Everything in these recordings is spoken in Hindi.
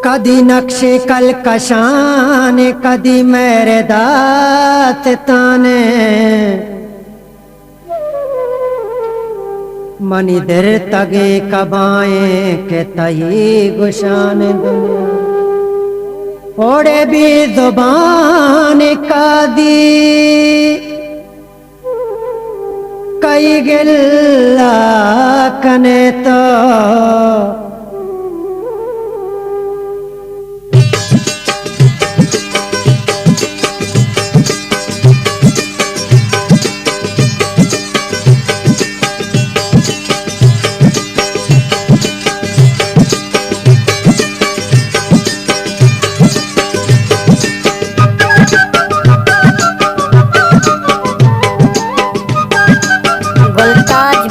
कदी नक्शे कल कशान कदी मेरे दात ताने मनी दर तगे कबाए के तही गुशान दुनिया ओड़े भी जुबान कदी कई गिल्ला कने तो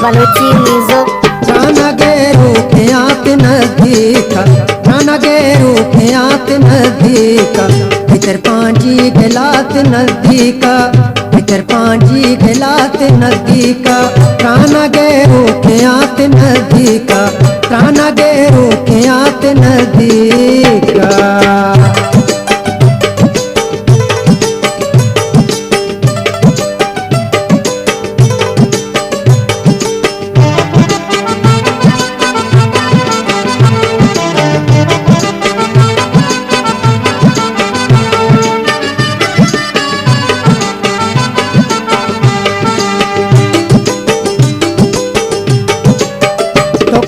बलूची म्यूजिक राना गेरू के आत नजदीका राना गेरू के आत नजदीका भीतर पांची गिलात नजदीका भीतर पांची गिलात नजदीका राना गेरू के आत नजदीका राना गेरू के आत नजदीका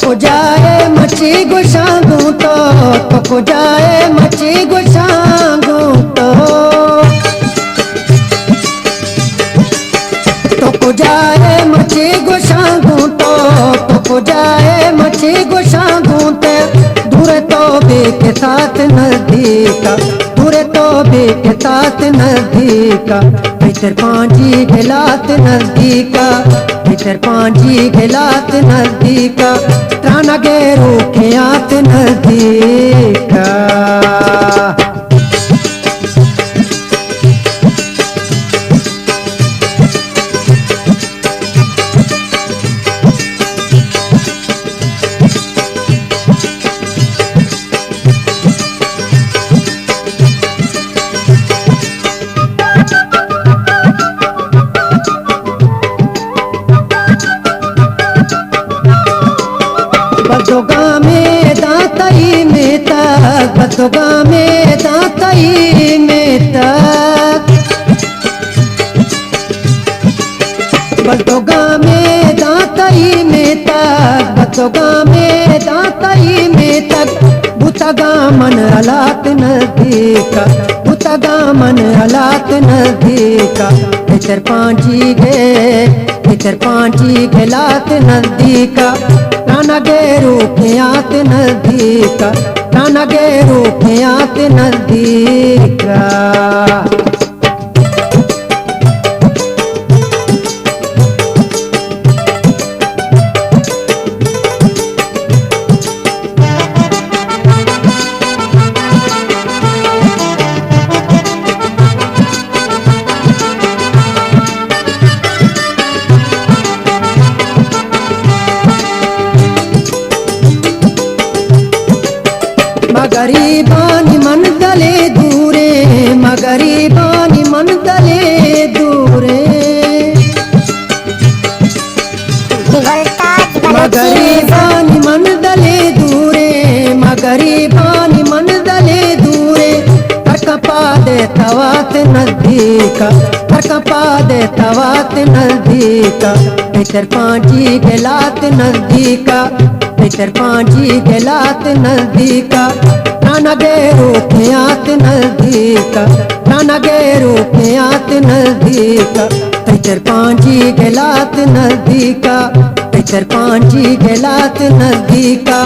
तो जाए मची गुशांगू तो जाए मची गुशांगू तो जाए मची गुशांगू तो जाए मची गुशांगू ते दूर तो भी के साथ नजदीका दूर तो भी के साथ नजदीका भीतर पांची गिलात नजदीका भीतर पांची गिलात नजदीका राना गेरू के आत नजदीका बदोगा में दातई में तक बदोगा में दातई में तक बदोगा में दातई में तक बदोगा में दातई में तक बुतगा मन हालात नजदीका बुतगा मन हालात नजदीका भीतर पांची गे भीतर पांची गिलात नजदीका राना गेरू के आत नजदीका राना गेरू के आत नजदीका मगरीबानी मन दले दूरे मगरीबानी मन दले दूरे मगरीबानी मन दले दूरे मगरीबानी मन दले दूरे तरकपा दे तवात नजदीका तरकपा दे तवात नजदीका भीतर पांची गिलात नजदीका भीतर पांची गिलात नजदीका राना गेरू के आत नजदीका राना गेरू के आत नजदीका भीतर पांची गिलात नजदीका भीतर पांची गिलात नजदीका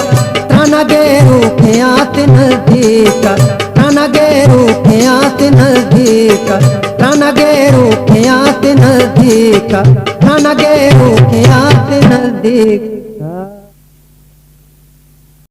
राना गेरू के आत नजदीका राना गेरू के आत नजदीका राना गेरू के आत नजदीका राना गेरू के आत नजदीका।